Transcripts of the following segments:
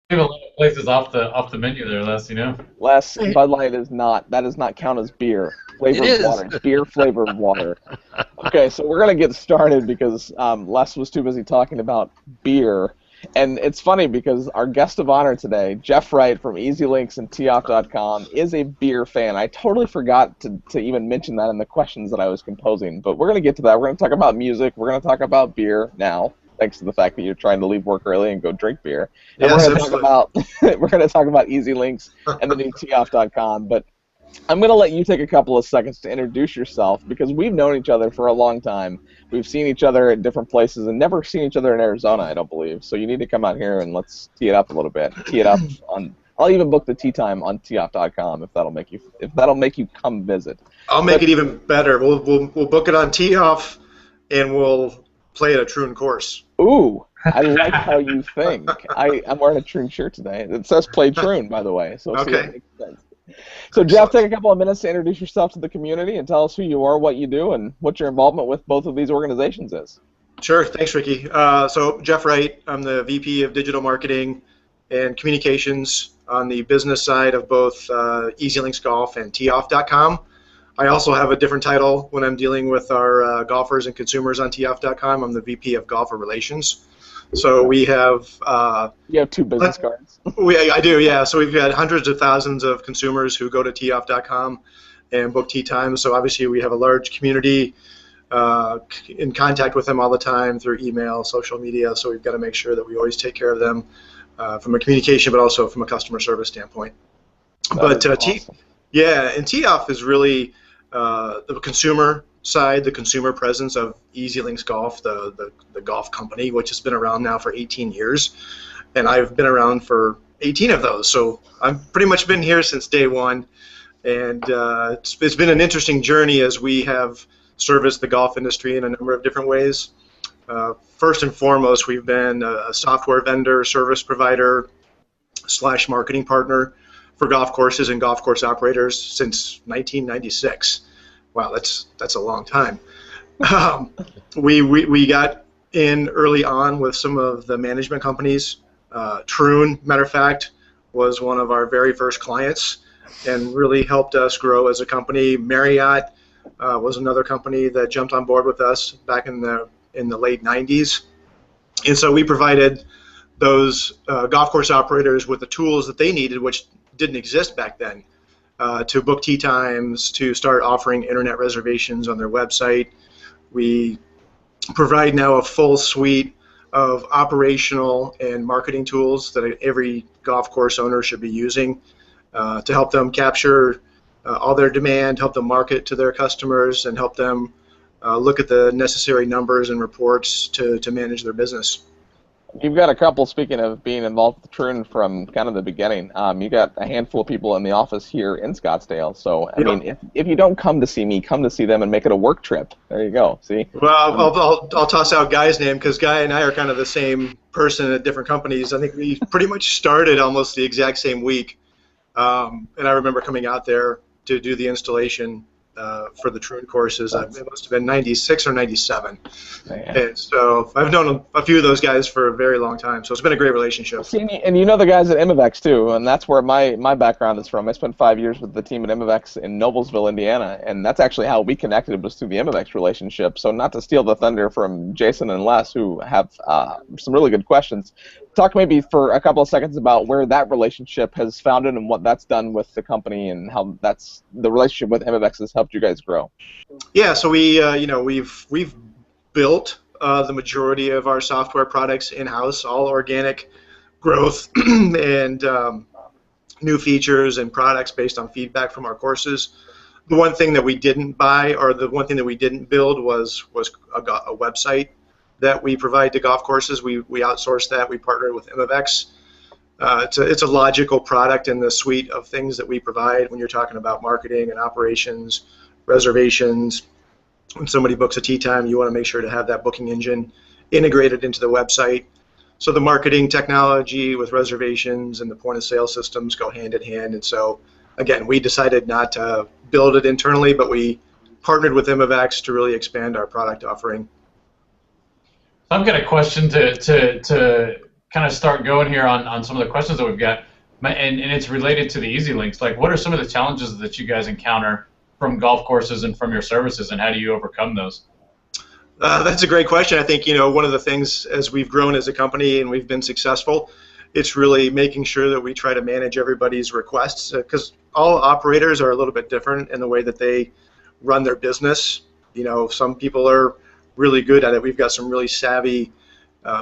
Leave a lot of places off the menu there, Les. Les, Bud Light is not. That does not count as beer. It Flavored is. water. It's beer flavored water. Okay, so we're gonna get started because Les was too busy talking about beer, and it's funny because our guest of honor today, Jeff Wright from EZLinks and TOF.com, is a beer fan. I totally forgot to even mention that in the questions that I was composing, but we're gonna get to that. We're gonna talk about music. We're gonna talk about beer now, thanks to the fact that you're trying to leave work early and go drink beer. And Yes, we're gonna talk absolutely. about we're gonna talk about EZLinks and the new TOF.com, but I'm going to let you take a couple of seconds to introduce yourself because we've known each other for a long time. We've seen each other at different places and never seen each other in Arizona, I don't believe. So you need to come out here and let's tee it up a little bit. Tee it up on. I'll even book the tee time on TOF.com if that'll make you come visit. I'll make it even better. We'll book it on tee off, and we'll play at a Troon course. Ooh, I like how you think. I'm wearing a Troon shirt today. It says play Troon, by the way. So see, Okay. it makes sense. So Jeff, take a couple of minutes to introduce yourself to the community and tell us who you are, what you do, and what your involvement with both of these organizations is. Sure. Thanks, Ricky. So Jeff Wright, I'm the VP of Digital Marketing and Communications on the business side of both EZLinks Golf and TOF.com. I also have a different title when I'm dealing with our golfers and consumers on TOF.com. I'm the VP of Golfer Relations. So we have You have two business cards. I do, yeah. So we've got hundreds of thousands of consumers who go to teeoff.com and book tee times. So obviously we have a large community in contact with them all the time through email, social media. So we've got to make sure that we always take care of them from a communication, but also from a customer service standpoint. Awesome. Yeah, and teeoff is really the consumer side, the consumer presence of EZLinks Golf, the golf company, which has been around now for 18 years. And I've been around for 18 of those, so I've pretty much been here since day one. And it's been an interesting journey as we have serviced the golf industry in a number of different ways. First and foremost, we've been a software vendor, service provider, / marketing partner for golf courses and golf course operators since 1996. Wow, that's a long time. We got in early on with some of the management companies. Troon, matter of fact, was one of our very first clients and really helped us grow as a company. Marriott was another company that jumped on board with us back in the late 90s. And so we provided those golf course operators with the tools that they needed, which didn't exist back then, to book tee times, to start offering internet reservations on their website. We provide now a full suite of operational and marketing tools that every golf course owner should be using to help them capture all their demand, help them market to their customers, and help them look at the necessary numbers and reports to manage their business. You've got a couple, speaking of being involved with Troon from kind of the beginning. You got a handful of people in the office here in Scottsdale. So, I mean, if you don't come to see me, come to see them and make it a work trip. There you go. See? Well, I'll toss out Guy's name because Guy and I are kind of the same person at different companies. I think we pretty much started almost the exact same week. And I remember coming out there to do the installation for the Troon courses. It must have been 96 or 97. And so I've known a few of those guys for a very long time, so it's been a great relationship. See, and you know the guys at Imivex too, and that's where my background is from. I spent 5 years with the team at Imivex in Noblesville, Indiana, and that's actually how we connected, was through the Imivex relationship. So not to steal the thunder from Jason and Les, who have some really good questions, talk maybe for a couple of seconds about where that relationship has founded and what that's done with the company and how that's the relationship with Imivex has helped you guys grow. Yeah, so we've built the majority of our software products in-house, all organic growth and new features and products based on feedback from our courses. The one thing that we didn't buy, or the one thing that we didn't build, was a website that we provide to golf courses. We outsourced that. We partnered with Imivex. It's a logical product in the suite of things that we provide when you're talking about marketing and operations, reservations. When somebody books a tee time, you want to make sure to have that booking engine integrated into the website. So the marketing technology with reservations and the point of sale systems go hand in hand. And so, again, we decided not to build it internally, but we partnered with Imivex to really expand our product offering. I've got a question to kind of start going here on some of the questions that we've got, and it's related to the EZLinks. Like, what are some of the challenges that you guys encounter from golf courses and from your services, and how do you overcome those? That's a great question. I think, one of the things as we've grown as a company and we've been successful, it's really making sure that we try to manage everybody's requests, because all operators are a little bit different in the way that they run their business. Some people are really good at it. We've got some really savvy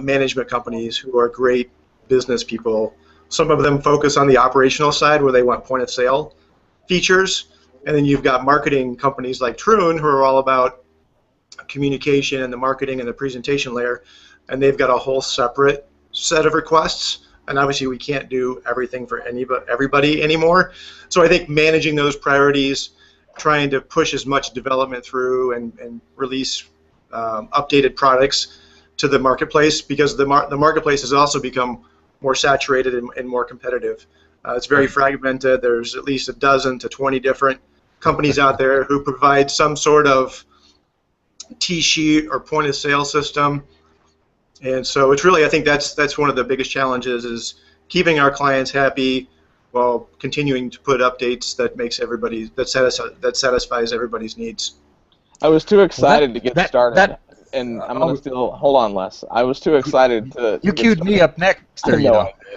management companies who are great business people. Some of them focus on the operational side where they want point of sale features. And then you've got marketing companies like Troon who are all about communication and the marketing and the presentation layer, and they've got a whole separate set of requests. And obviously we can't do everything for everybody anymore. So I think managing those priorities, trying to push as much development through and release updated products to the marketplace, because the marketplace has also become more saturated and more competitive. It's very fragmented. There's at least a dozen to 20 different companies out there who provide some sort of T-sheet or point of sale system. And so it's really, I think that's one of the biggest challenges, is keeping our clients happy while continuing to put updates that satisfies everybody's needs. I was too excited to get started, and I'm going to still hold on, Les. I was too excited to. You queued me up next. There,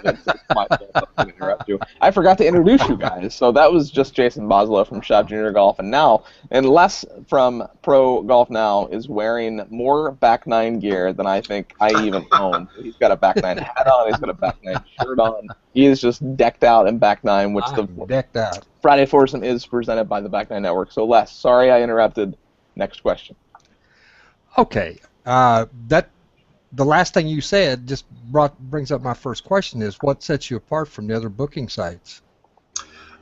It's my fault. I interrupt you. I forgot to introduce you guys. So that was just Jason Boslow from Shop Junior Golf, and Les from Pro Golf Now is wearing more Back9 gear than I think I even own. He's got a Back9 hat on. He's got a Back9 shirt on. He is just decked out in Back9, which decked out. Friday Foursome is presented by the Back9 Network. So Les, sorry I interrupted. Next question. Okay, the last thing you said just brings up my first question: is what sets you apart from the other booking sites?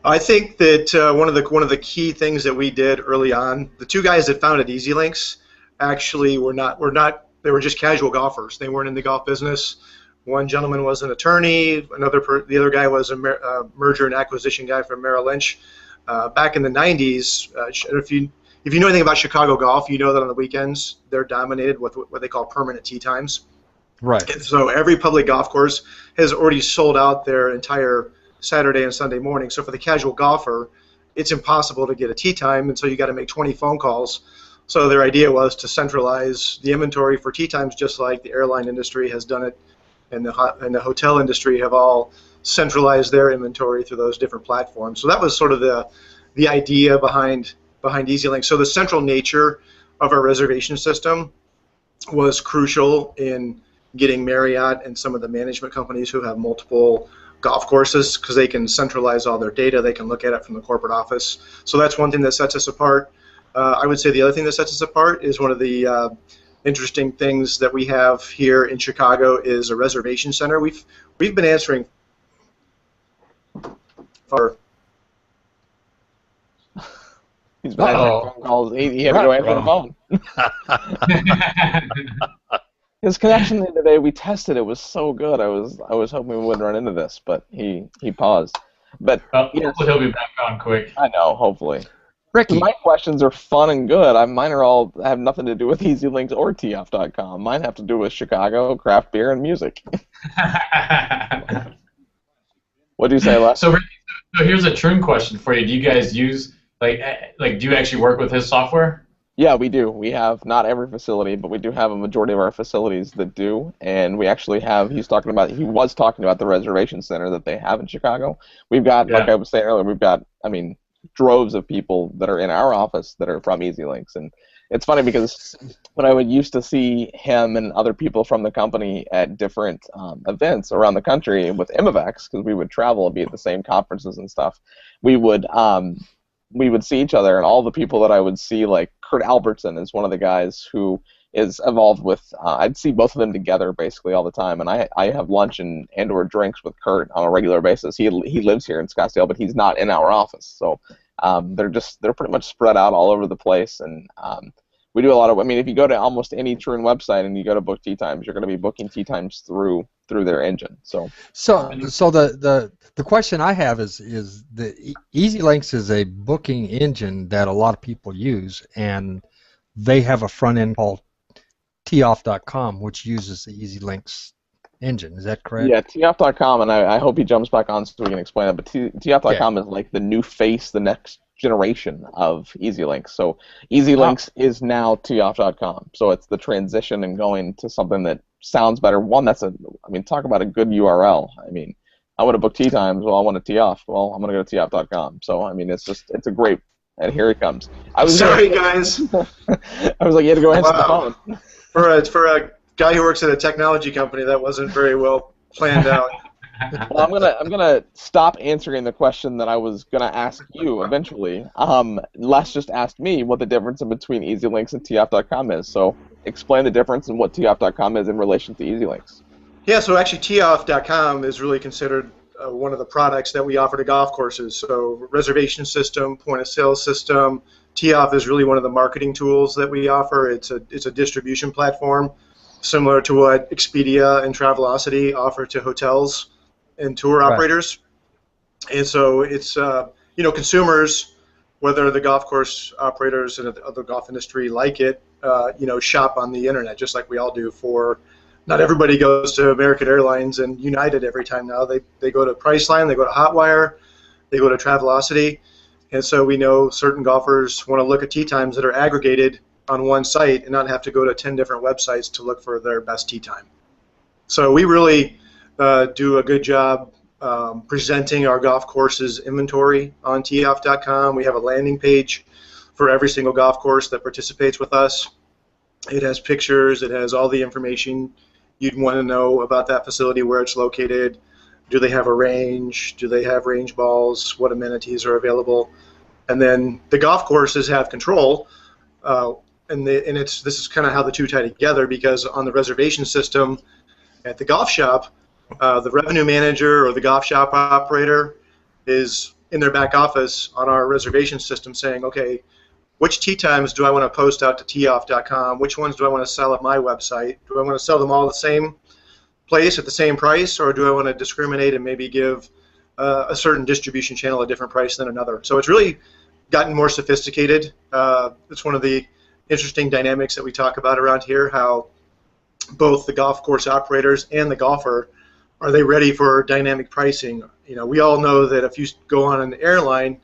I think that one of the key things that we did early on, the two guys that founded EZLinks actually were not. They were just casual golfers. They weren't in the golf business. One gentleman was an attorney. The other guy was a merger and acquisition guy from Merrill Lynch. Back in the 90s, if you know anything about Chicago golf, you know that on the weekends they're dominated with what they call permanent tee times. Right. And so every public golf course has already sold out their entire Saturday and Sunday morning. So for the casual golfer, it's impossible to get a tee time, and so you got to make 20 phone calls. So their idea was to centralize the inventory for tee times, just like the airline industry has done it, and the hotel industry have all centralized their inventory through those different platforms. So that was sort of the idea behind EZLinks. So the central nature of our reservation system was crucial in getting Marriott and some of the management companies who have multiple golf courses, because they can centralize all their data. They can look at it from the corporate office. So that's one thing that sets us apart. I would say the other thing that sets us apart is one of the interesting things that we have here in Chicago is a reservation center. We've been answering for. He's been answering phone calls. He had to go answer the phone. His connection the other day, we tested it, was so good. I was hoping we wouldn't run into this, but he paused. But hopefully he'll be back on quick. I know, hopefully. Ricky, my questions are fun and good. Mine are all have nothing to do with EZLinks or teeoff.com. Mine have to do with Chicago, craft beer, and music. What do you say, Les? So here's a Troon question for you. Do you guys use do you actually work with his software? Yeah, we do. We have not every facility, but we do have a majority of our facilities that do. And we actually have. He was talking about the reservation center that they have in Chicago. We've got, like I was saying earlier, we've got, droves of people that are in our office that are from EZLinks. And it's funny because when I would used to see him and other people from the company at different events around the country with Imivex, because we would travel and be at the same conferences and stuff, we would see each other, and all the people that I would see, like Kurt Albertson is one of the guys who is involved with, I'd see both of them together basically all the time, and I have lunch and or drinks with Kurt on a regular basis. He lives here in Scottsdale, but he's not in our office, so they're pretty much spread out all over the place, and we do a lot of, if you go to almost any Troon website and you go to book tee times, you're going to be booking tee times through their engine. So the question I have is the EZLinks is a booking engine that a lot of people use, and they have a front end called teeoff.com, which uses the EZLinks engine. Is that correct? Yeah, teeoff.com, and I hope he jumps back on so we can explain that. But teeoff.com is like the new face, the next generation of EZLinks. So EZLinks is now teeoff.com. So it's the transition and going to something that sounds better. One, talk about a good URL. I mean, I want to book tee times. Well, I want to tee off. Well, I'm going to go to teeoff.com. So, I mean, it's a great, and here he comes. Sorry, guys. I was like, you had to go answer the phone. For a guy who works at a technology company, that wasn't very well planned out. Well, I'm gonna stop answering the question that I was gonna ask you eventually. Les just asked me what the difference between EZLinks and teeoff.com is. So explain the difference and what teeoff.com is in relation to EZLinks. Yeah, so actually teeoff.com is really considered one of the products that we offer to golf courses. So reservation system, point of sale system. Teeoff is really one of the marketing tools that we offer. It's a distribution platform similar to what Expedia and Travelocity offer to hotels and tour operators. And so it's consumers, whether the golf course operators and the other golf industry like it, shop on the internet just like we all do. Not everybody goes to American Airlines and United every time now. They go to Priceline, they go to Hotwire, they go to Travelocity. And so we know certain golfers want to look at tee times that are aggregated on one site and not have to go to 10 different websites to look for their best tee time. So we really do a good job presenting our golf courses inventory on teeoff.com. We have a landing page for every single golf course that participates with us. It has pictures. It has all the information you'd want to know about that facility, where it's located. Do they have a range? Do they have range balls? What amenities are available? And then the golf courses have control. This is kind of how the two tie together, because on the reservation system at the golf shop, the revenue manager or the golf shop operator is in their back office on our reservation system saying, okay, which tee times do I want to post out to teeoff.com? Which ones do I want to sell at my website? Do I want to sell them all at the same place at the same price, or do I want to discriminate and maybe give a certain distribution channel a different price than another? So it's really gotten more sophisticated. It's one of the interesting dynamics that we talk about around here, how both the golf course operators and the golfer, are they ready for dynamic pricing? We all know that if you go on an airline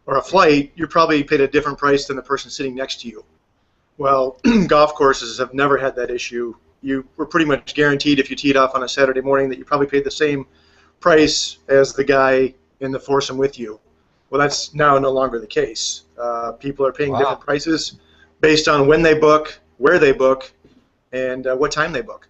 or a flight, you're probably paid a different price than the person sitting next to you. Well, golf courses have never had that issue. You were pretty much guaranteed if you teed off on a Saturday morning that you probably paid the same price as the guy in the foursome with you. Well, that's now no longer the case. People are paying different prices based on when they book, where they book, and what time they book.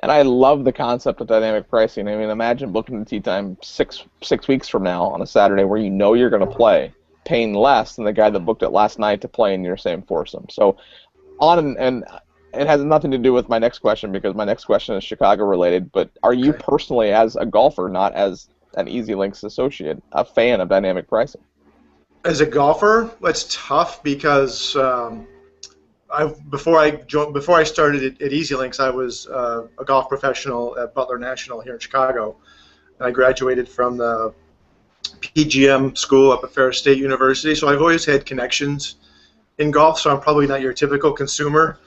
And I love the concept of dynamic pricing. I mean, imagine booking the tee time six weeks from now on a Saturday where you know you're going to play, paying less than the guy that booked it last night to play in your same foursome. So and it has nothing to do with my next question, because my next question is Chicago related, but are you personally, as a golfer, not as an EZLinks associate, a fan of dynamic pricing? As a golfer, it's tough because before I started at EZLinks, I was a golf professional at Butler National here in Chicago, and I graduated from the PGM school up at Ferris State University. So I've always had connections in golf. So I'm probably not your typical consumer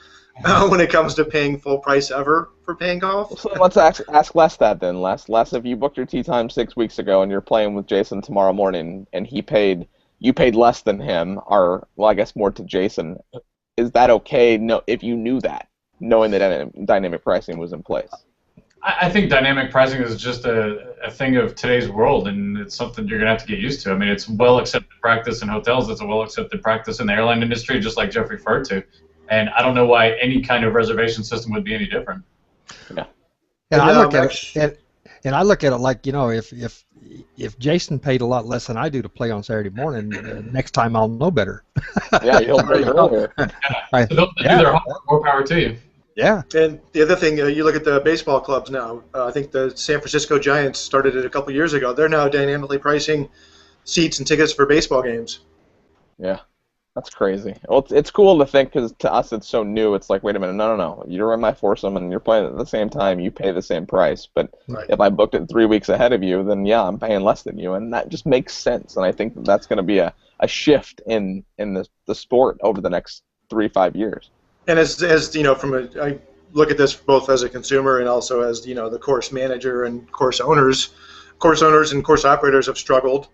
when it comes to paying full price ever for paying golf. So let's ask Les that then. Les, if you booked your tee time 6 weeks ago and you're playing with Jason tomorrow morning, and you paid less than him, or well, I guess more to Jason. Is that okay? No, if you knew that, knowing that dynamic pricing was in place. I think dynamic pricing is just a thing of today's world, and it's something you're going to have to get used to. I mean, it's well accepted practice in hotels. It's a well accepted practice in the airline industry, just like Jeff referred to. And I don't know why any kind of reservation system would be any different. Yeah. And I look at it like, if Jason paid a lot less than I do to play on Saturday morning, next time I'll know better. Yeah, you'll play earlier. So they'll do their homework. More power to you. Yeah. And the other thing, you look at the baseball clubs now. I think the San Francisco Giants started it a couple years ago. They're now dynamically pricing seats and tickets for baseball games. Yeah, that's crazy. Well, it's cool to think, because to us it's so new. It's like, wait a minute, no. You're in my foursome and you're playing at the same time. You pay the same price. But if I booked it 3 weeks ahead of you, then yeah, I'm paying less than you, and that just makes sense. And I think that's going to be a shift in the sport over the next 3-5 years. And as you know, from look at this both as a consumer and also as the course manager and course owners. Course owners and course operators have struggled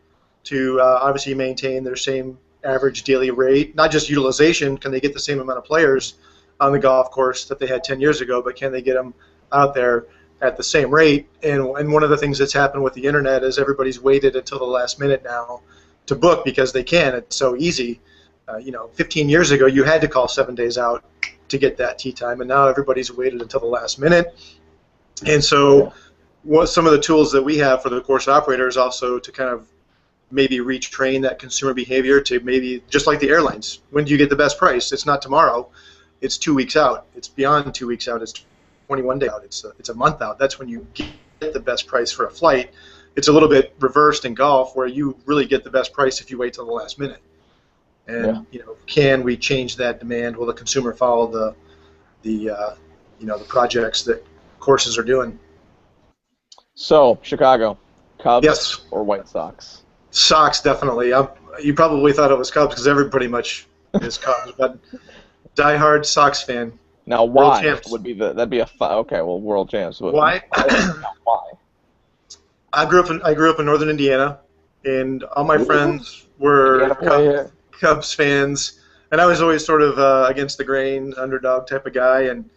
to obviously maintain their same average daily rate, not just utilization. Can they get the same amount of players on the golf course that they had 10 years ago, but can they get them out there at the same rate? And one of the things that's happened with the internet is everybody's waited until the last minute now to book because they can. It's so easy. 15 years ago, you had to call 7 days out to get that tee time, and now everybody's waited until the last minute. And so what some of the tools that we have for the course operators also to kind of maybe retrain that consumer behavior to maybe just like the airlines. When do you get the best price? It's not tomorrow. It's 2 weeks out. It's beyond 2 weeks out. It's 21 days out. It's a month out. That's when you get the best price for a flight. It's a little bit reversed in golf where you really get the best price if you wait till the last minute. And can we change that demand? Will the consumer follow the projects that courses are doing? So Chicago, Cubs Yes. or White Sox? Sox, definitely. You probably thought it was Cubs because everybody pretty much is Cubs, but diehard Sox fan. Now, World why champs. would be okay? Well, world champs. Why? Why? I grew up in northern Indiana, and all my friends were Cubs fans, and I was always sort of against the grain, underdog type of guy. And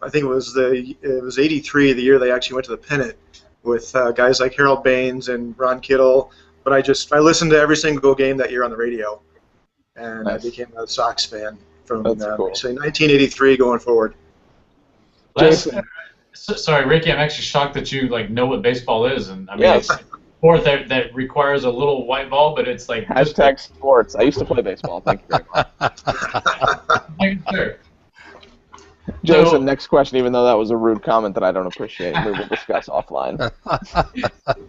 I think it was '83, the year they actually went to the pennant with guys like Harold Baines and Ron Kittle. But I listened to every single game that year on the radio, and Nice. I became a Sox fan from That's cool. say 1983 going forward. Jason. Sorry, Ricky, I'm actually shocked that you know what baseball is, and I mean Yes. it's a sport that requires a little white ball, but it's like Hashtag sports. I used to play baseball. Thank you very much. Sure. Jason, So- next question, even though that was a rude comment that I don't appreciate, we will discuss offline.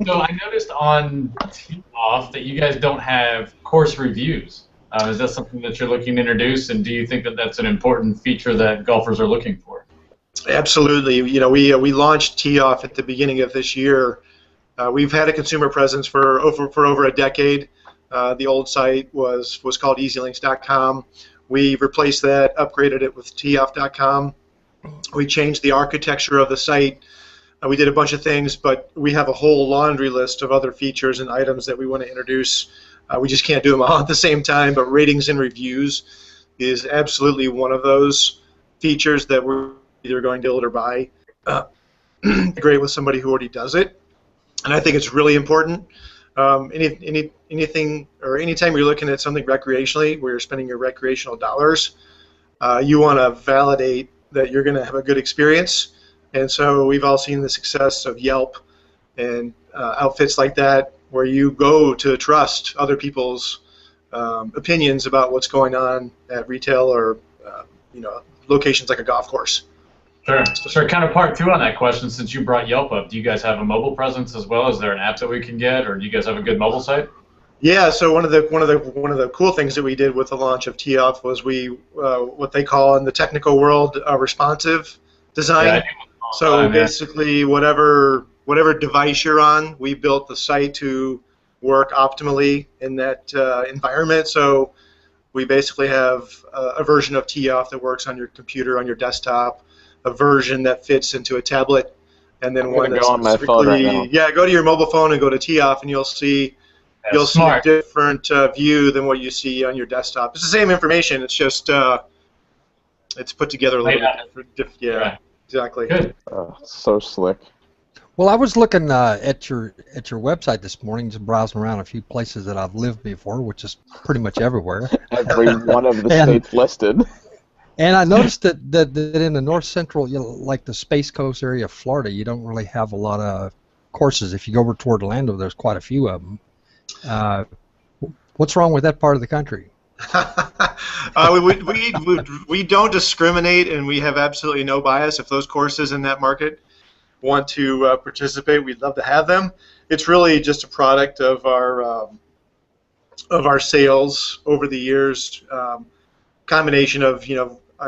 So I noticed on Tee-Off that you guys don't have course reviews. Is that something that you're looking to introduce, and do you think that that's an important feature that golfers are looking for? Absolutely. We launched Tee-Off at the beginning of this year. We've had a consumer presence for over a decade. The old site was called EZLinks.com. We replaced that, upgraded it with teeoff.com. We changed the architecture of the site. We did a bunch of things, but we have a whole laundry list of other features and items that we want to introduce. We just can't do them all at the same time, but ratings and reviews is absolutely one of those features that we're either going to build or buy. Great with somebody who already does it, and I think it's really important. Anything or anytime you're looking at something recreationally, where you're spending your recreational dollars, you want to validate that you're going to have a good experience. And so we've all seen the success of Yelp and outfits like that, where you go to trust other people's opinions about what's going on at retail or locations like a golf course. Sure. Kind of part two on that question, since you brought Yelp up, do you guys have a mobile presence as well? Is there an app that we can get, or do you guys have a good mobile site? Yeah, so one of the cool things that we did with the launch of Tee-Off was we what they call in the technical world responsive design. Yeah, so basically, whatever device you're on, we built the site to work optimally in that environment. So we basically have a version of Tee-Off that works on your computer, on your desktop, a version that fits into a tablet, and then one that's go on my phone right now. Yeah, go to your mobile phone and go to Tee-Off, and you'll see a different view than what you see on your desktop. It's the same information. It's just it's put together a little bit different. Yeah, exactly. Good. So slick. Well, I was looking at your website this morning, just browsing around a few places that I've lived before, which is pretty much everywhere. Every one of the states listed. And I noticed that in the north central, like the Space Coast area of Florida, you don't really have a lot of courses. If you go over toward Orlando, there's quite a few of them. What's wrong with that part of the country? We don't discriminate, and we have absolutely no bias. If those courses in that market want to participate, we'd love to have them. It's really just a product of our sales over the years. Combination of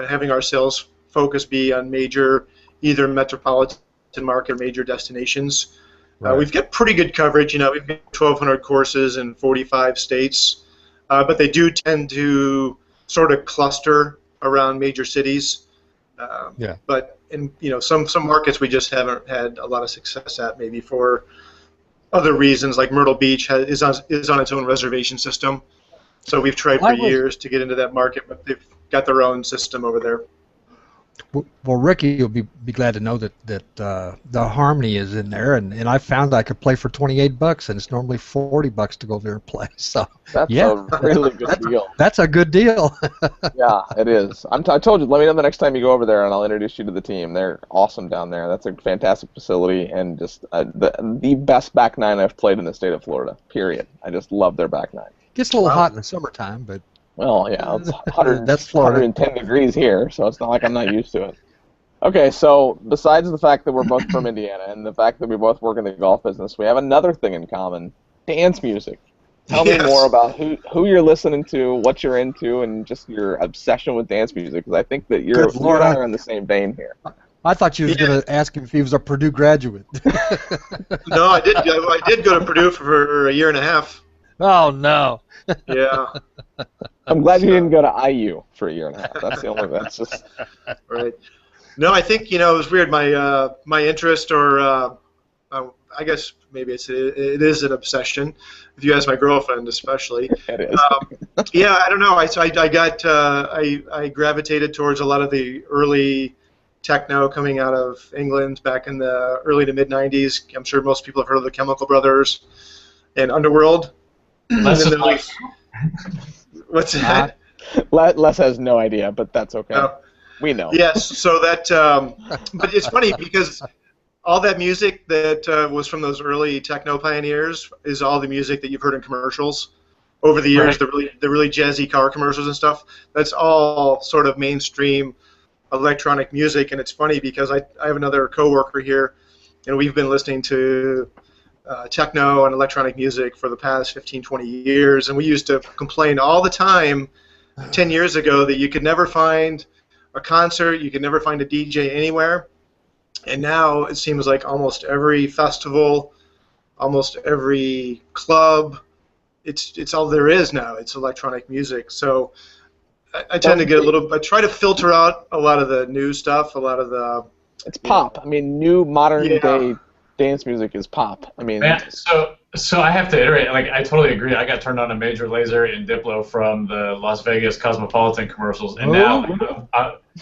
having our sales focus be on major, either metropolitan market or major destinations. Right. We've got pretty good coverage. We've got 1,200 courses in 45 states, but they do tend to sort of cluster around major cities. Yeah. But and some markets we just haven't had a lot of success at, maybe for other reasons, like Myrtle Beach is on its own reservation system. So we've tried for years to get into that market, but they've got their own system over there. Well, Ricky will be glad to know that the Harmony is in there, and I found I could play for $28, and it's normally $40 to go there and play. So that's yeah, a really good deal. That's a good deal. Yeah, it is. I told you, let me know the next time you go over there, and I'll introduce you to the team. They're awesome down there. That's a fantastic facility, and just the best Back9 I've played in the state of Florida. Period. I just love their Back9. Gets a little hot in the summertime, but. Well, yeah, it's 100, that's Florida. 110 degrees here, so it's not like I'm not used to it. Okay, so besides the fact that we're both from Indiana and the fact that we both work in the golf business, we have another thing in common: dance music. Tell me more about who you're listening to, what you're into, and just your obsession with dance music, because I think that you and I are in the same vein here. I thought you was going to ask him if he was a Purdue graduate. No, I did go to Purdue for a year and a half. Oh, no. Yeah. I'm glad you didn't go to IU for a year and a half. That's the only. That's just right. No, I think it was weird. My interest, or I guess maybe it is an obsession. If you ask my girlfriend, especially. It is. Yeah, I don't know. I gravitated towards a lot of the early techno coming out of England back in the early to mid '90s. I'm sure most people have heard of the Chemical Brothers and Underworld. What's that? Les has no idea, but that's okay. We know. Yes, so that, but it's funny because all that music that was from those early techno pioneers is all the music that you've heard in commercials over the years, right. the really jazzy car commercials and stuff. That's all sort of mainstream electronic music, and it's funny because I have another coworker here, and we've been listening to techno and electronic music for the past 15, 20 years, and we used to complain all the time 10 years ago that you could never find a concert, you could never find a DJ anywhere, and now it seems like almost every festival, almost every club, it's all there is now. It's electronic music. So I tend to get I try to filter out a lot of the new stuff, a lot of the... It's pop. I mean, new modern day dance music is pop. I mean, so I have to iterate. Like, I totally agree. I got turned on to Major Lazer and Diplo from the Las Vegas Cosmopolitan commercials, and now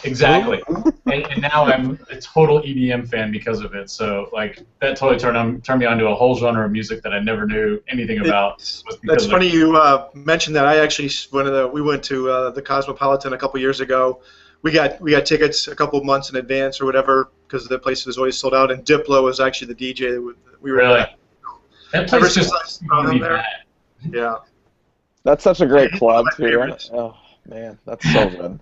exactly. And now I'm a total EDM fan because of it. So like that totally turned me on to a whole genre of music that I never knew anything about. That's funny you mentioned that. I actually we went to the Cosmopolitan a couple years ago. We got tickets a couple months in advance or whatever because the place was always sold out, and Diplo was actually the DJ that we were really. at. That place just there. Yeah. That's such a great club too. Oh man, that's so good.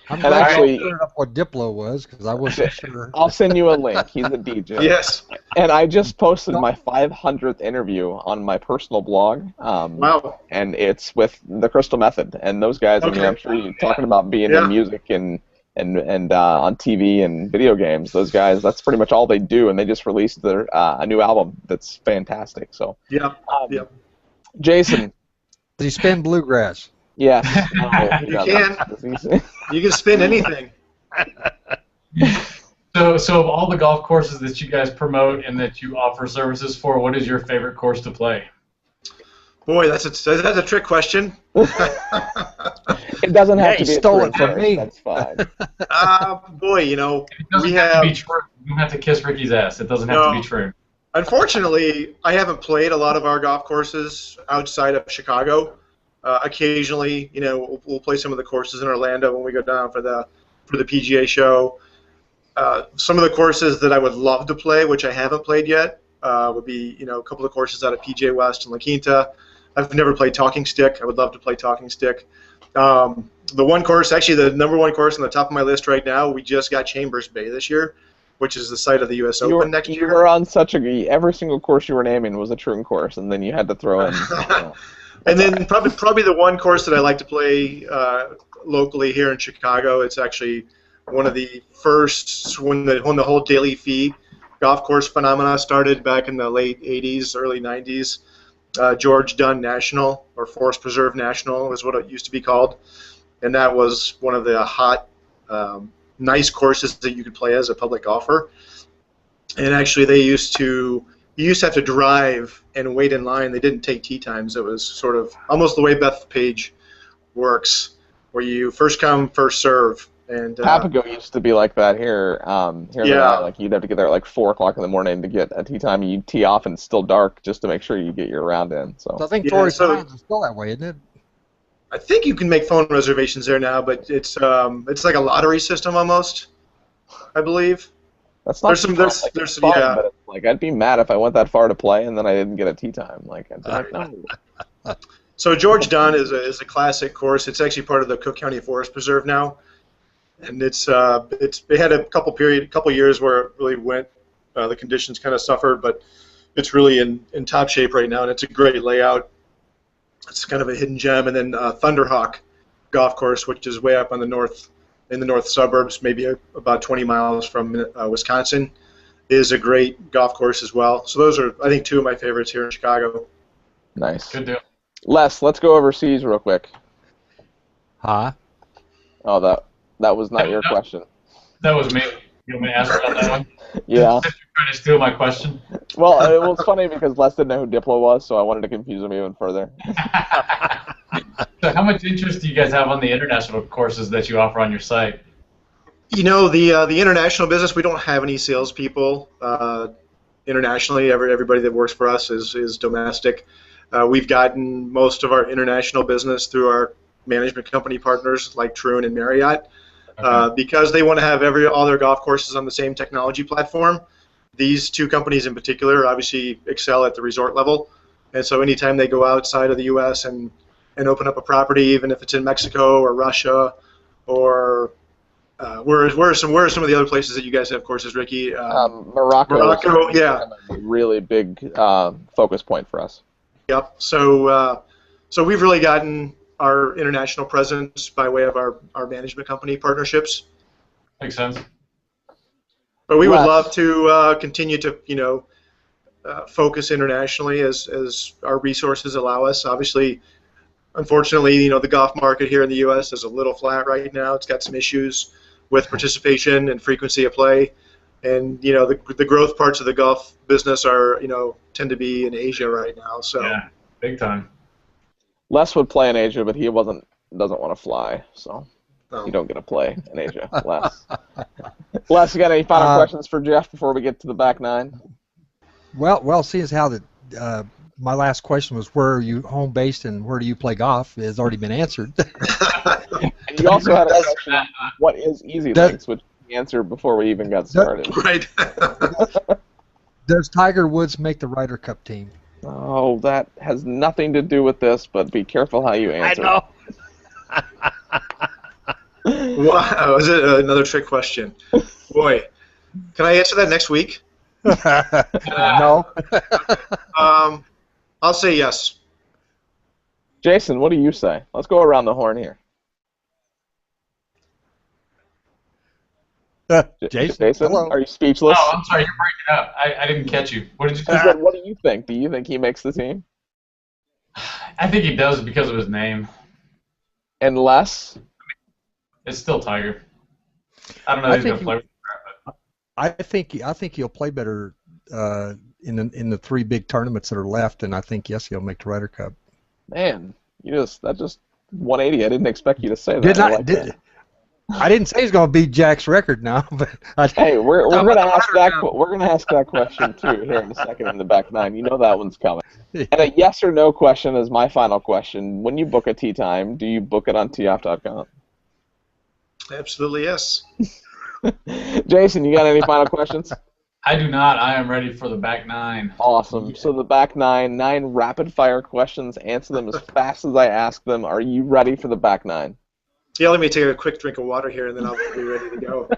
I'm glad you cleared up what Diplo was because I wasn't sure. I'll send you a link. He's a DJ. Yes. And I just posted my 500th interview on my personal blog. Wow. And it's with the Crystal Method, and those guys. I mean, I'm sure you're talking about being in music and on TV and video games. Those guys, that's pretty much all they do, and they just released their a new album that's fantastic. So Jason, does he spin bluegrass? Yeah. You can spin anything. So of all the golf courses that you guys promote and that you offer services for, what is your favorite course to play? Boy, that's a trick question. It doesn't have to be stolen from me. That's fine. Boy, it doesn't have to be true. You don't have to kiss Ricky's ass. It doesn't have to be true. Unfortunately, I haven't played a lot of our golf courses outside of Chicago. Occasionally, we'll play some of the courses in Orlando when we go down for the PGA show. Some of the courses that I would love to play, which I haven't played yet, would be a couple of courses out of PGA West and La Quinta. I've never played Talking Stick. I would love to play Talking Stick. The one course, actually the number one course on the top of my list right now, we just got Chambers Bay this year, which is the site of the U.S. Open next year. You were on every single course you were naming was a Troon course, and then you had to throw in. And then probably the one course that I like to play locally here in Chicago. It's actually one of the first when the whole daily fee golf course phenomena started back in the late 80s, early 90s. George Dunn National, or Forest Preserve National, is what it used to be called, and that was one of the hot nice courses that you could play as a public golfer. And actually, you used to have to drive and wait in line. They didn't take tee times. It was sort of almost the way Bethpage works, where you first come, first serve. And Papago used to be like that here. Yeah. Like you'd have to get there at like 4 o'clock in the morning to get a tee time. You'd tee off and it's still dark just to make sure you get your round in. So I think Yeah, Torrey so- Pines is still that way, isn't it? I think you can make phone reservations there now, but it's like a lottery system almost, I believe. that's not. There's some- there's- like, there's- it's fun, yeah. but it's like I'd be mad if I went that far to play and then I didn't get a tee time. Like I'd be like, no. So George Dunn is a classic course. It's actually part of the Cook County Forest Preserve now, and it had a couple years where it really went. The conditions kind of suffered, but it's really in top shape right now, and it's a great layout. It's kind of a hidden gem, and then Thunderhawk Golf Course, which is way up on the north suburbs, maybe about 20 miles from Wisconsin, is a great golf course as well. So those are, I think, two of my favorites here in Chicago. Nice. Good deal. Les, let's go overseas real quick. Huh? Oh, that was not your question. That was me. You want me to ask about that one? Yeah. You're trying to steal my question. Well, it was funny because Les didn't know who Diplo was, so I wanted to confuse him even further. So how much interest do you guys have on the international courses that you offer on your site? You know, the international business, we don't have any salespeople internationally. Everybody that works for us is domestic. We've gotten most of our international business through our management company partners like Troon and Marriott. Because they want to have all their golf courses on the same technology platform. These two companies in particular obviously excel at the resort level, and so anytime they go outside of the U.S. and open up a property, even if it's in Mexico or Russia, or where are some of the other places that you guys have courses, Ricky? Morocco, yeah. A really big focus point for us. Yep. So we've really gotten our international presence by way of our management company partnerships. Makes sense. But we would Les. love to continue to, focus internationally as our resources allow us. Obviously, unfortunately, the golf market here in the U.S. is a little flat right now. It's got some issues with participation and frequency of play, and the growth parts of the golf business tend to be in Asia right now. So Yeah, big time. Les would play in Asia, but he doesn't want to fly, so No. you don't get to play in Asia. Les. Les, you got any final questions for Jeff before we get to the back nine? Well, seeing as how my last question was where are you home based and where do you play golf has already been answered. And you also had a question, what is EZLinks, which we answered before we even got started. right. Does Tiger Woods make the Ryder Cup team? Oh, that has nothing to do with this, but be careful how you answer. I know. Wow, is it another trick question? Boy, can I answer that next week? No. I'll say yes. Jason, what do you say? Let's go around the horn here. Jason, hello. Are you speechless? Oh, I'm sorry, you're breaking up. I didn't catch you. What did you He say? said, what do you think? Do you think he makes the team? I think he does because of his name. Unless? It's still Tiger. I don't know if he's going to play with the I think he'll play better in the three big tournaments that are left, and I think yes, he'll make the Ryder Cup. Man, that just 180. I didn't expect you to say that. I didn't say he's going to beat Jack's record now, but hey, we're going to ask that. We're going to ask that question too here in a second in the back nine. You know that one's coming. And a yes or no question is my final question. When you book a tee time, do you book it on teeoff.com? Absolutely yes. Jason, you got any final questions? I do not. I am ready for the back nine. Awesome. So the back nine rapid fire questions. Answer them as fast as I ask them. Are you ready for the back nine? Yeah, let me take a quick drink of water here, and then I'll be ready to go.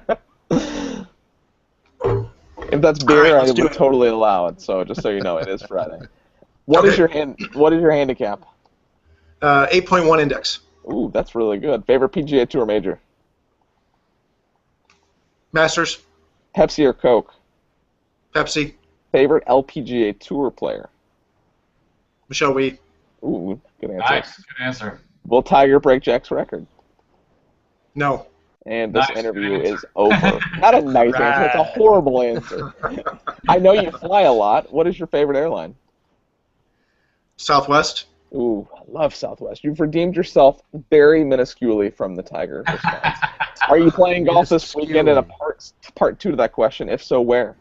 If that's beer, All right, I let's do would it. totally allow it. So just so you know, it is Friday. What is Okay. your handicap? 8.1 index. Ooh, that's really good. Favorite PGA Tour major? Masters. Pepsi or Coke? Pepsi. Favorite LPGA Tour player? Michelle Wee. Ooh, good answer. Nice. Good answer. Will Tiger break Jack's record? No. And this Nice interview answer. is over. Not a nice answer. It's a horrible answer. I know you fly a lot. What is your favorite airline? Southwest. Ooh, I love Southwest. You've redeemed yourself very minusculely from the Tiger response. Are you playing golf this weekend? And a part two to that question. If so, where?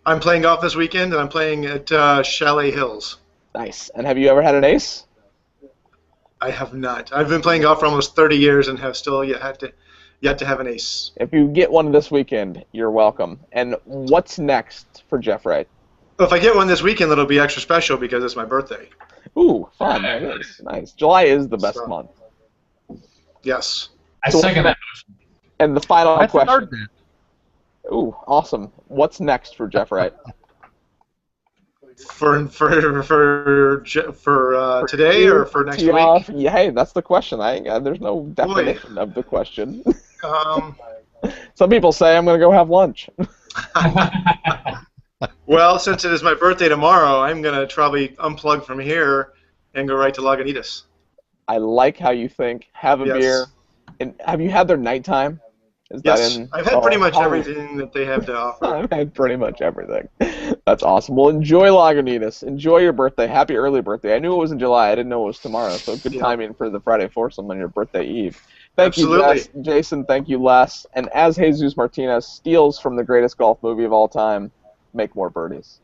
I'm playing golf this weekend, and I'm playing at Chalet Hills. Nice. And have you ever had an ace? I have not. I've been playing golf for almost 30 years and have still yet to have an ace. If you get one this weekend, you're welcome. And what's next for Jeff Wright? Well, if I get one this weekend, it'll be extra special because it's my birthday. Ooh, fun. That is nice. July is the best month. Yes. I second that motion. And the final That's question. hard. Ooh, awesome. What's next for Jeff Wright? For today or for next week? Yeah, hey, that's the question. There's no definition of the question. Some people say I'm going to go have lunch. Well, since it is my birthday tomorrow, I'm going to probably unplug from here and go right to Lagunitas. I like how you think. Have a beer. And have you had their nighttime? Yes, I've had pretty much everything that they have to offer. I've had pretty much everything. That's awesome. Well, enjoy Lagunitas. Enjoy your birthday. Happy early birthday. I knew it was in July. I didn't know it was tomorrow. So good timing for the Friday Foursome on your birthday eve. Thank you, Jason. Thank you, Les. And as Jesus Martinez steals from the greatest golf movie of all time, make more birdies.